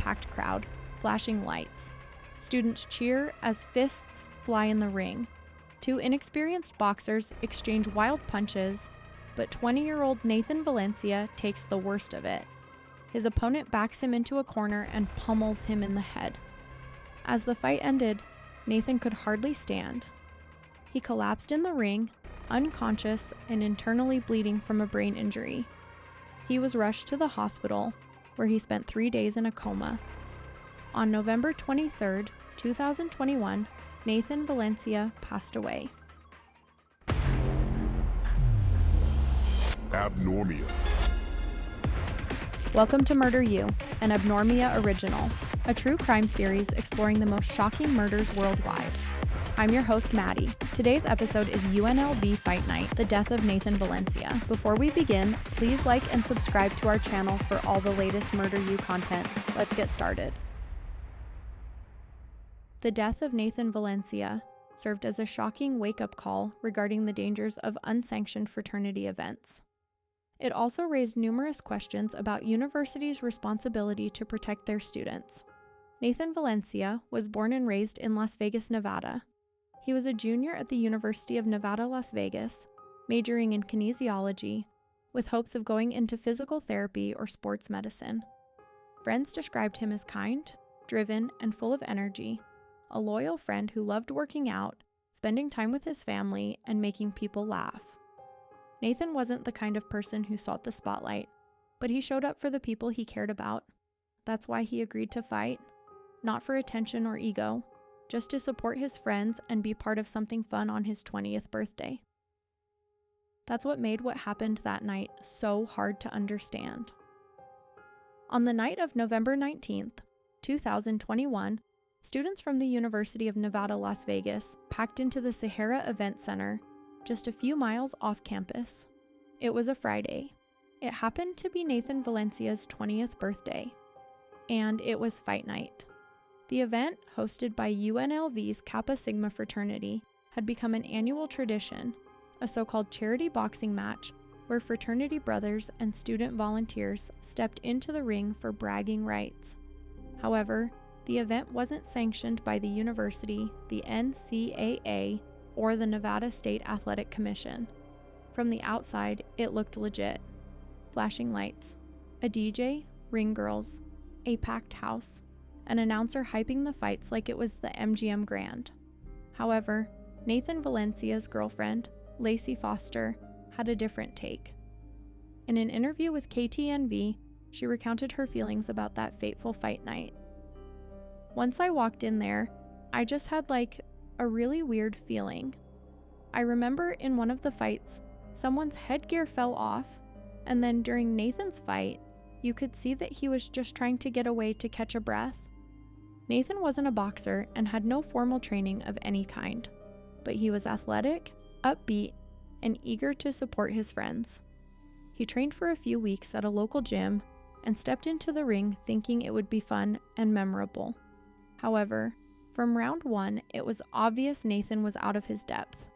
packed crowd, flashing lights. Students cheer as fists fly in the ring. Two inexperienced boxers exchange wild punches, but 20-year-old Nathan Valencia takes the worst of it. His opponent backs him into a corner and pummels him in the head. As the fight ended, Nathan could hardly stand. He collapsed in the ring, unconscious and internally bleeding from a brain injury. He was rushed to the hospital, where he spent 3 days in a coma. On November 23, 2021, Nathan Valencia passed away. Abnormia. Welcome to Murder You, an Abnormia original, a true crime series exploring the most shocking murders worldwide. I'm your host, Maddie. Today's episode is UNLV Fight Night, the death of Nathan Valencia. Before we begin, please like and subscribe to our channel for all the latest Murder You content. Let's get started. The death of Nathan Valencia served as a shocking wake-up call regarding the dangers of unsanctioned fraternity events. It also raised numerous questions about universities' responsibility to protect their students. Nathan Valencia was born and raised in Las Vegas, Nevada. He was a junior at the University of Nevada, Las Vegas, majoring in kinesiology, with hopes of going into physical therapy or sports medicine. Friends described him as kind, driven, and full of energy, a loyal friend who loved working out, spending time with his family, and making people laugh. Nathan wasn't the kind of person who sought the spotlight, but he showed up for the people he cared about. That's why he agreed to fight, not for attention or ego, just to support his friends and be part of something fun on his 20th birthday. That's what made what happened that night so hard to understand. On the night of November 19th, 2021, students from the University of Nevada, Las Vegas packed into the Sahara Event Center just a few miles off campus. It was a Friday. It happened to be Nathan Valencia's 20th birthday, and it was fight night. The event, hosted by UNLV's Kappa Sigma fraternity, had become an annual tradition, a so-called charity boxing match where fraternity brothers and student volunteers stepped into the ring for bragging rights. However, the event wasn't sanctioned by the university, the NCAA, or the Nevada State Athletic Commission. From the outside, it looked legit. Flashing lights, a DJ, ring girls, a packed house, an announcer hyping the fights like it was the MGM Grand. However, Nathan Valencia's girlfriend, Lacey Foster, had a different take. In an interview with KTNV, she recounted her feelings about that fateful fight night. Once I walked in there, I just had a really weird feeling. I remember in one of the fights, someone's headgear fell off, and then during Nathan's fight, you could see that he was just trying to get away to catch a breath. Nathan wasn't a boxer and had no formal training of any kind, but he was athletic, upbeat, and eager to support his friends. He trained for a few weeks at a local gym and stepped into the ring thinking it would be fun and memorable. However, from round one, it was obvious Nathan was out of his depth.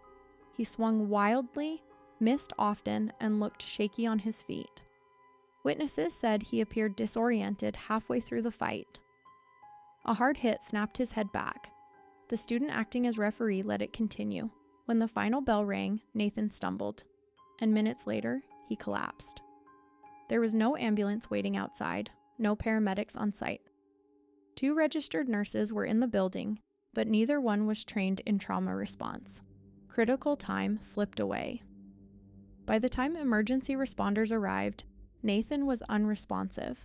He swung wildly, missed often, and looked shaky on his feet. Witnesses said he appeared disoriented halfway through the fight. A hard hit snapped his head back. The student acting as referee let it continue. When the final bell rang, Nathan stumbled, and minutes later, he collapsed. There was no ambulance waiting outside, no paramedics on site. 2 registered nurses were in the building, but neither one was trained in trauma response. Critical time slipped away. By the time emergency responders arrived, Nathan was unresponsive.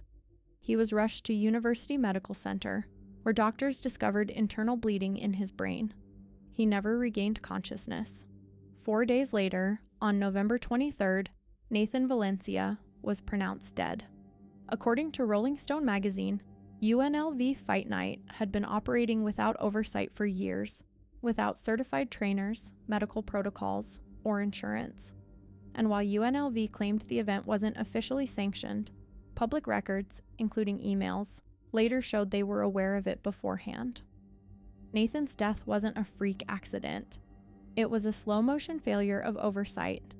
He was rushed to University Medical Center, where doctors discovered internal bleeding in his brain. He never regained consciousness. 4 days later, on November 23rd, Nathan Valencia was pronounced dead. According to Rolling Stone magazine, UNLV Fight Night had been operating without oversight for years, without certified trainers, medical protocols, or insurance. And while UNLV claimed the event wasn't officially sanctioned, public records, including emails, later showed they were aware of it beforehand. Nathan's death wasn't a freak accident. It was a slow-motion failure of oversight,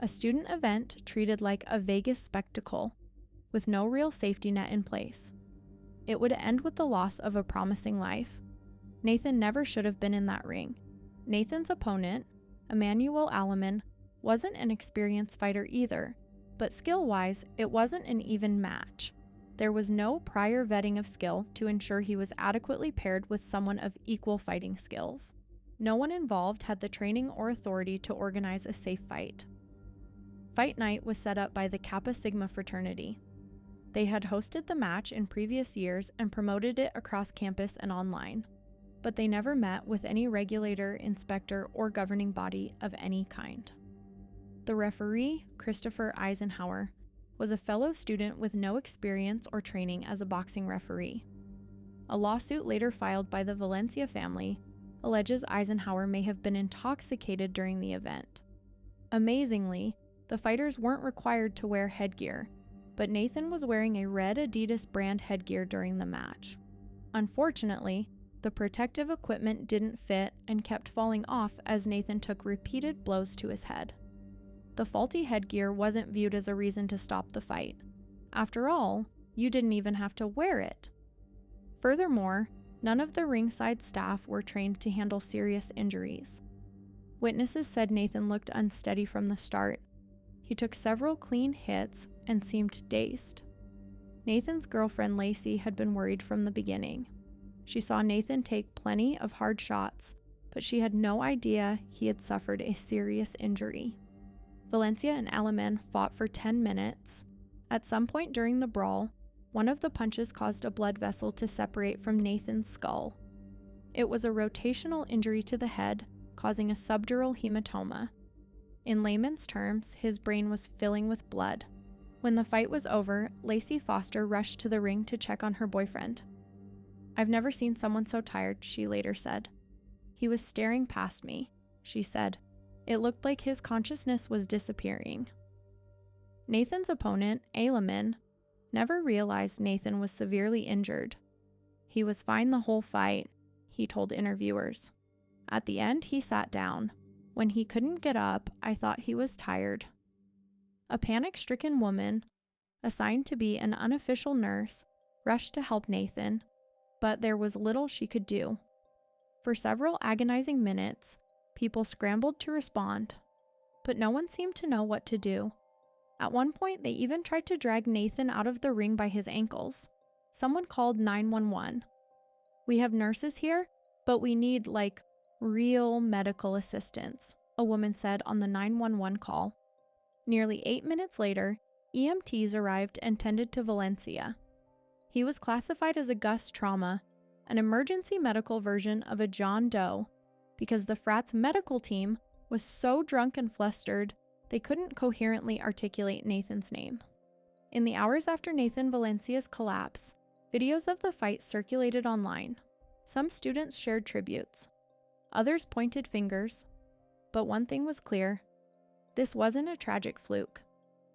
a student event treated like a Vegas spectacle, with no real safety net in place. it would end with the loss of a promising life. Nathan never should have been in that ring. Nathan's opponent, Emmanuel Alleman, wasn't an experienced fighter either, but skill-wise, it wasn't an even match. There was no prior vetting of skill to ensure he was adequately paired with someone of equal fighting skills. No one involved had the training or authority to organize a safe fight. Fight night was set up by the Kappa Sigma fraternity. They had hosted the match in previous years and promoted it across campus and online, but they never met with any regulator, inspector, or governing body of any kind. The referee, Christopher Eisenhower, was a fellow student with no experience or training as a boxing referee. A lawsuit later filed by the Valencia family alleges Eisenhower may have been intoxicated during the event. Amazingly, the fighters weren't required to wear headgear, but Nathan was wearing a red Adidas brand headgear during the match. Unfortunately, the protective equipment didn't fit and kept falling off as Nathan took repeated blows to his head. The faulty headgear wasn't viewed as a reason to stop the fight. After all, you didn't even have to wear it. Furthermore, none of the ringside staff were trained to handle serious injuries. Witnesses said Nathan looked unsteady from the start. He took several clean hits and seemed dazed. Nathan's girlfriend Lacey had been worried from the beginning. She saw Nathan take plenty of hard shots, but she had no idea he had suffered a serious injury. Valencia and Alleman fought for 10 minutes. At some point during the brawl, one of the punches caused a blood vessel to separate from Nathan's skull. It was a rotational injury to the head, causing a subdural hematoma. In layman's terms, his brain was filling with blood. When the fight was over, Lacey Foster rushed to the ring to check on her boyfriend. "I've never seen someone so tired," she later said. "He was staring past me," she said. "It looked like his consciousness was disappearing." Nathan's opponent, Alleman, never realized Nathan was severely injured. "He was fine the whole fight," he told interviewers. "At the end, he sat down. When he couldn't get up, I thought he was tired." A panic-stricken woman, assigned to be an unofficial nurse, rushed to help Nathan, but there was little she could do. For several agonizing minutes, people scrambled to respond, but no one seemed to know what to do. At one point, they even tried to drag Nathan out of the ring by his ankles. Someone called 911. "We have nurses here, but we need, real medical assistance," a woman said on the 911 call. Nearly 8 minutes later, EMTs arrived and tended to Valencia. He was classified as a Gus trauma, an emergency medical version of a John Doe, because the frat's medical team was so drunk and flustered they couldn't coherently articulate Nathan's name. In the hours after Nathan Valencia's collapse, videos of the fight circulated online. Some students shared tributes. Others pointed fingers. But one thing was clear. This wasn't a tragic fluke.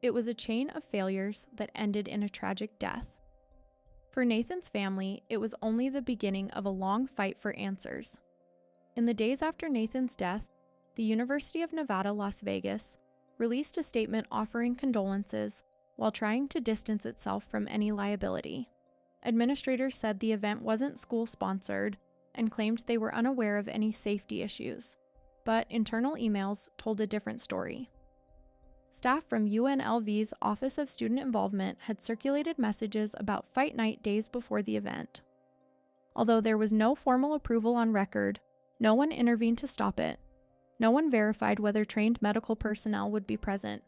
It was a chain of failures that ended in a tragic death. For Nathan's family, it was only the beginning of a long fight for answers. In the days after Nathan's death, the University of Nevada, Las Vegas, released a statement offering condolences while trying to distance itself from any liability. Administrators said the event wasn't school-sponsored and claimed they were unaware of any safety issues, but internal emails told a different story. Staff from UNLV's Office of Student Involvement had circulated messages about fight night days before the event. Although there was no formal approval on record, no one intervened to stop it. No one verified whether trained medical personnel would be present.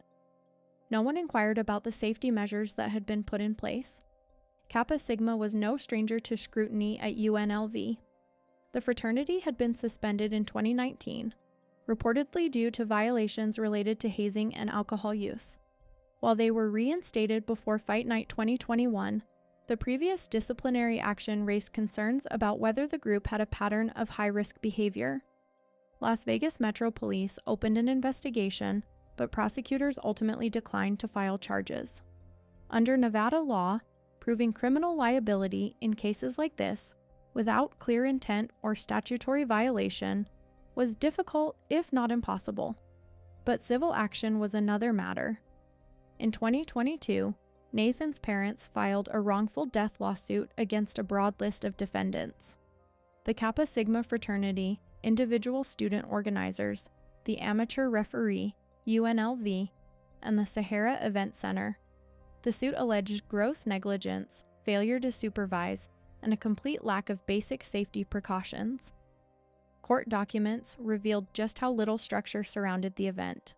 No one inquired about the safety measures that had been put in place. Kappa Sigma was no stranger to scrutiny at UNLV. The fraternity had been suspended in 2019, reportedly due to violations related to hazing and alcohol use. While they were reinstated before Fight Night 2021, the previous disciplinary action raised concerns about whether the group had a pattern of high-risk behavior. Las Vegas Metro Police opened an investigation, but prosecutors ultimately declined to file charges. Under Nevada law, proving criminal liability in cases like this, without clear intent or statutory violation, was difficult, if not impossible. But civil action was another matter. In 2022, Nathan's parents filed a wrongful death lawsuit against a broad list of defendants: the Kappa Sigma fraternity, individual student organizers, the amateur referee, UNLV, and the Sahara Event Center. The suit alleged gross negligence, failure to supervise, and a complete lack of basic safety precautions. Court documents revealed just how little structure surrounded the event.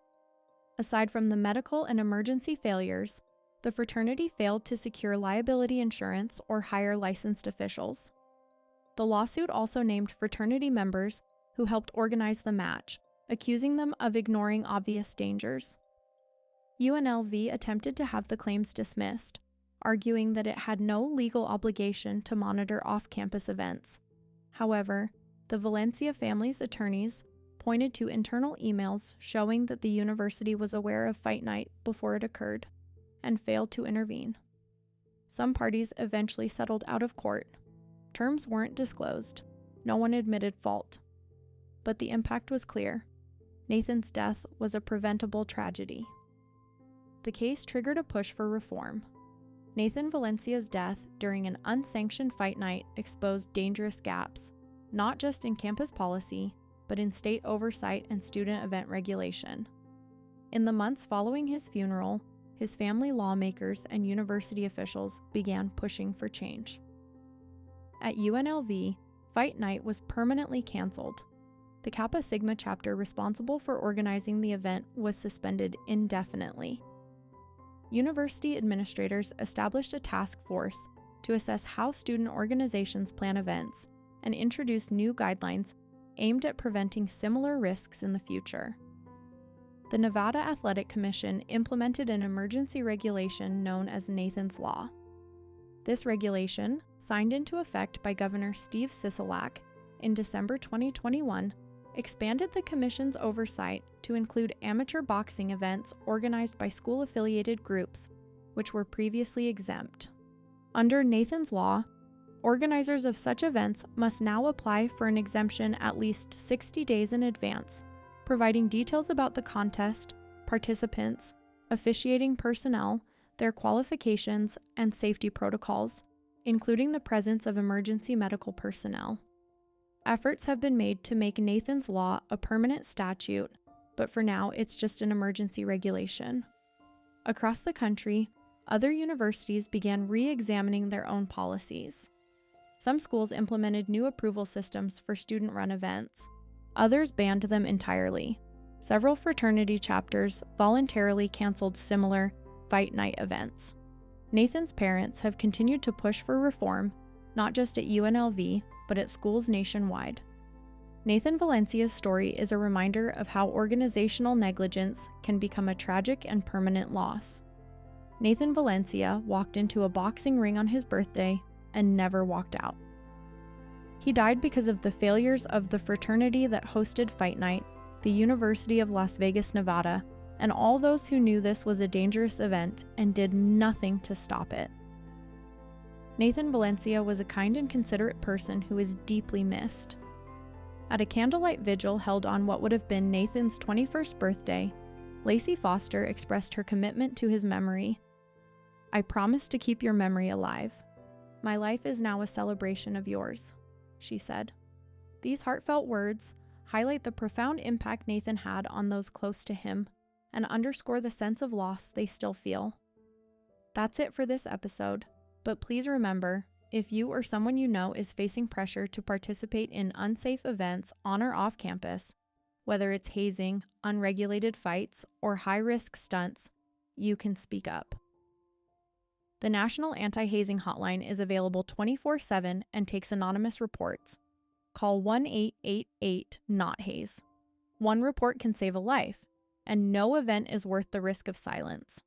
Aside from the medical and emergency failures, the fraternity failed to secure liability insurance or hire licensed officials. The lawsuit also named fraternity members who helped organize the match, accusing them of ignoring obvious dangers. UNLV attempted to have the claims dismissed, arguing that it had no legal obligation to monitor off-campus events. However, the Valencia family's attorneys pointed to internal emails showing that the university was aware of fight night before it occurred, and failed to intervene. Some parties eventually settled out of court. Terms weren't disclosed. No one admitted fault. But the impact was clear. Nathan's death was a preventable tragedy. The case triggered a push for reform. Nathan Valencia's death during an unsanctioned fight night exposed dangerous gaps, not just in campus policy, but in state oversight and student event regulation. In the months following his funeral, his family, lawmakers, and university officials began pushing for change. At UNLV, Fight Night was permanently canceled. The Kappa Sigma chapter responsible for organizing the event was suspended indefinitely. University administrators established a task force to assess how student organizations plan events and introduce new guidelines aimed at preventing similar risks in the future. The Nevada Athletic Commission implemented an emergency regulation known as Nathan's Law. This regulation, signed into effect by Governor Steve Sisolak in December 2021, expanded the commission's oversight to include amateur boxing events organized by school-affiliated groups, which were previously exempt. Under Nathan's Law, organizers of such events must now apply for an exemption at least 60 days in advance, providing details about the contest, participants, officiating personnel, their qualifications, and safety protocols, including the presence of emergency medical personnel. Efforts have been made to make Nathan's Law a permanent statute, but for now it's just an emergency regulation. Across the country, other universities began re-examining their own policies. Some schools implemented new approval systems for student-run events. Others banned them entirely. Several fraternity chapters voluntarily canceled similar fight night events. Nathan's parents have continued to push for reform, not just at UNLV, but at schools nationwide. Nathan Valencia's story is a reminder of how organizational negligence can become a tragic and permanent loss. Nathan Valencia walked into a boxing ring on his birthday and never walked out. He died because of the failures of the fraternity that hosted Fight Night, the University of Las Vegas, Nevada, and all those who knew this was a dangerous event and did nothing to stop it. Nathan Valencia was a kind and considerate person who is deeply missed. At a candlelight vigil held on what would have been Nathan's 21st birthday, Lacey Foster expressed her commitment to his memory. "I promise to keep your memory alive. My life is now a celebration of yours," she said. These heartfelt words highlight the profound impact Nathan had on those close to him and underscore the sense of loss they still feel. That's it for this episode, but please remember, if you or someone you know is facing pressure to participate in unsafe events on or off campus, whether it's hazing, unregulated fights, or high-risk stunts, you can speak up. The National Anti-Hazing Hotline is available 24/7 and takes anonymous reports. Call 1-888-NOT-HAZE. One report can save a life, and no event is worth the risk of silence.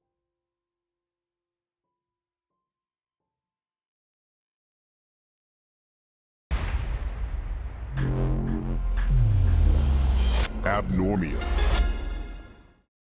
Abnormia.